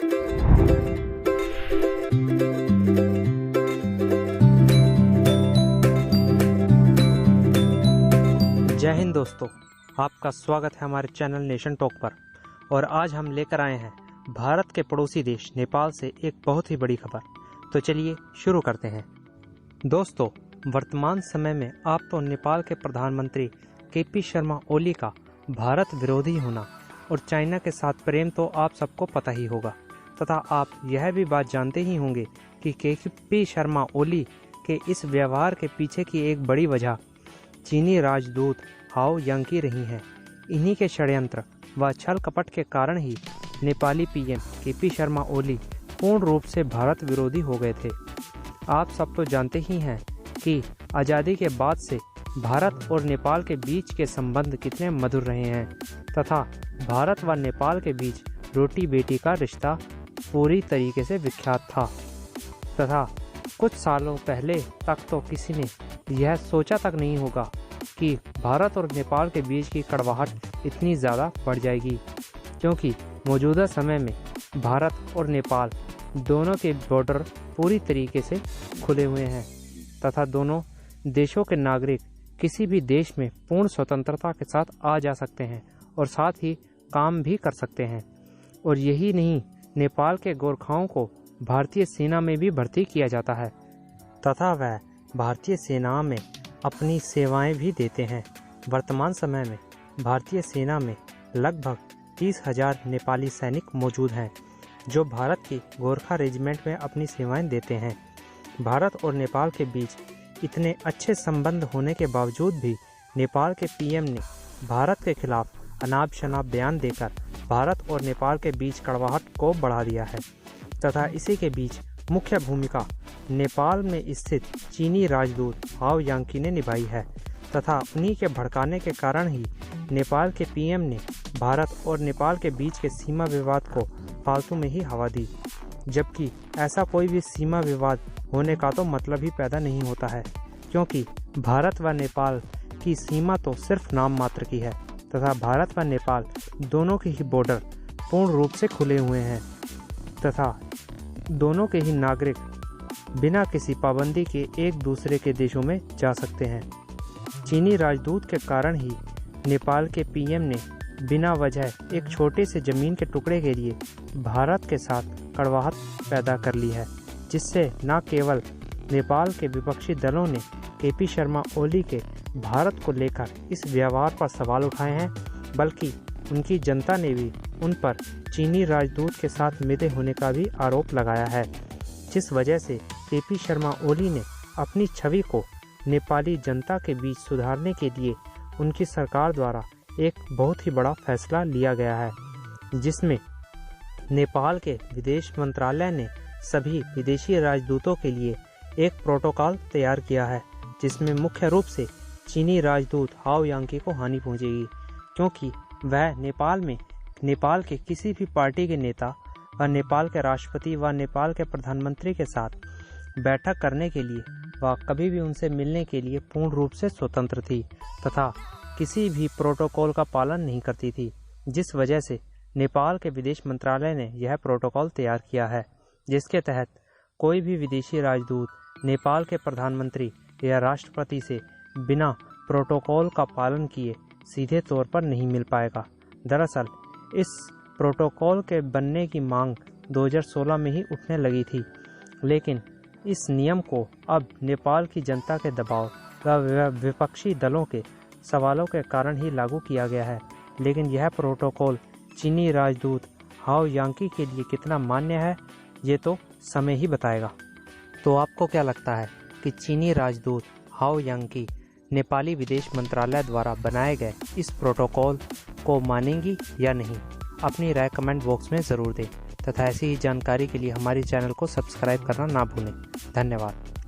जय हिंद दोस्तों, आपका स्वागत है हमारे चैनल नेशन टॉक पर। और आज हम लेकर आए हैं भारत के पड़ोसी देश नेपाल से एक बहुत ही बड़ी खबर। तो चलिए शुरू करते हैं। दोस्तों, वर्तमान समय में आप तो नेपाल के प्रधानमंत्री केपी शर्मा ओली का भारत विरोधी होना और चाइना के साथ प्रेम तो आप सबको पता ही होगा, तथा आप यह भी बात जानते ही होंगे कि केपी शर्मा ओली के इस व्यवहार के पीछे की एक बड़ी वजह चीनी राजदूत हाओ यांकी रही हैं। इन्हीं के षड्यंत्र व छल कपट के कारण ही नेपाली पीएम केपी शर्मा ओली पूर्ण रूप से भारत विरोधी हो गए थे। आप सब तो जानते ही हैं कि आज़ादी के बाद से भारत और नेपाल के बीच के संबंध कितने मधुर रहे हैं, तथा भारत व नेपाल के बीच रोटी बेटी का रिश्ता पूरी तरीके से विख्यात था। तथा कुछ सालों पहले तक तो किसी ने यह सोचा तक नहीं होगा कि भारत और नेपाल के बीच की कड़वाहट इतनी ज़्यादा बढ़ जाएगी, क्योंकि मौजूदा समय में भारत और नेपाल दोनों के बॉर्डर पूरी तरीके से खुले हुए हैं, तथा दोनों देशों के नागरिक किसी भी देश में पूर्ण स्वतंत्रता के साथ आ जा सकते हैं और साथ ही काम भी कर सकते हैं। और यही नहीं, नेपाल के गोरखाओं को भारतीय सेना में भी भर्ती किया जाता है, तथा वह भारतीय सेना में अपनी सेवाएं भी देते हैं। वर्तमान समय में भारतीय सेना में लगभग 30,000 नेपाली सैनिक मौजूद हैं, जो भारत की गोरखा रेजिमेंट में अपनी सेवाएं देते हैं। भारत और नेपाल के बीच इतने अच्छे संबंध होने के बावजूद भी नेपाल के पीएम ने भारत के खिलाफ अनाप शनाप बयान देकर भारत और नेपाल के बीच कड़वाहट को बढ़ा दिया है, तथा इसी के बीच मुख्य भूमिका नेपाल में स्थित चीनी राजदूत हाओ यांकी ने निभाई है, तथा उन्हीं के भड़काने के कारण ही नेपाल के पीएम ने भारत और नेपाल के बीच के सीमा विवाद को फालतू में ही हवा दी, जबकि ऐसा कोई भी सीमा विवाद होने का तो मतलब ही पैदा नहीं होता है, क्योंकि भारत व नेपाल की सीमा तो सिर्फ नाम मात्र की है, तथा भारत व नेपाल दोनों के ही बॉर्डर पूर्ण रूप से खुले हुए हैं, तथा दोनों के ही नागरिक बिना किसी पाबंदी के एक दूसरे के देशों में जा सकते हैं। चीनी राजदूत के कारण ही नेपाल के पीएम ने बिना वजह एक छोटे से ज़मीन के टुकड़े के लिए भारत के साथ कड़वाहट पैदा कर ली है, जिससे न केवल नेपाल के विपक्षी दलों ने केपी शर्मा ओली के भारत को लेकर इस व्यवहार पर सवाल उठाए हैं, बल्कि उनकी जनता ने भी उन पर चीनी राजदूत के साथ मिले होने का भी आरोप लगाया है, जिस वजह से केपी शर्मा ओली ने अपनी छवि को नेपाली जनता के बीच सुधारने के लिए उनकी सरकार द्वारा एक बहुत ही बड़ा फैसला लिया गया है, जिसमें नेपाल के विदेश मंत्रालय ने सभी विदेशी राजदूतों के लिए एक प्रोटोकॉल तैयार किया है, जिसमें मुख्य रूप से चीनी राजदूत हाओ यांकी को हानि पहुंचेगी, क्योंकि वह नेपाल में नेपाल के किसी भी पार्टी के नेता व नेपाल के राष्ट्रपति व नेपाल के प्रधानमंत्री के साथ बैठक करने के लिए व कभी भी उनसे मिलने के लिए पूर्ण रूप से स्वतंत्र थी, तथा किसी भी प्रोटोकॉल का पालन नहीं करती थी, जिस वजह से नेपाल के विदेश मंत्रालय ने यह प्रोटोकॉल तैयार किया है, जिसके तहत कोई भी विदेशी राजदूत नेपाल के प्रधानमंत्री या राष्ट्रपति से बिना प्रोटोकॉल का पालन किए सीधे तौर पर नहीं मिल पाएगा। दरअसल इस प्रोटोकॉल के बनने की मांग 2016 में ही उठने लगी थी, लेकिन इस नियम को अब नेपाल की जनता के दबाव व विपक्षी दलों के सवालों के कारण ही लागू किया गया है। लेकिन यह प्रोटोकॉल चीनी राजदूत हाओ यांकी के लिए कितना मान्य है, ये तो समय ही बताएगा। तो आपको क्या लगता है कि चीनी राजदूत हाओ यांकी नेपाली विदेश मंत्रालय द्वारा बनाए गए इस प्रोटोकॉल को मानेंगी या नहीं? अपनी राय कमेंट बॉक्स में ज़रूर दें, तथा ऐसी ही जानकारी के लिए हमारे चैनल को सब्सक्राइब करना ना भूलें। धन्यवाद।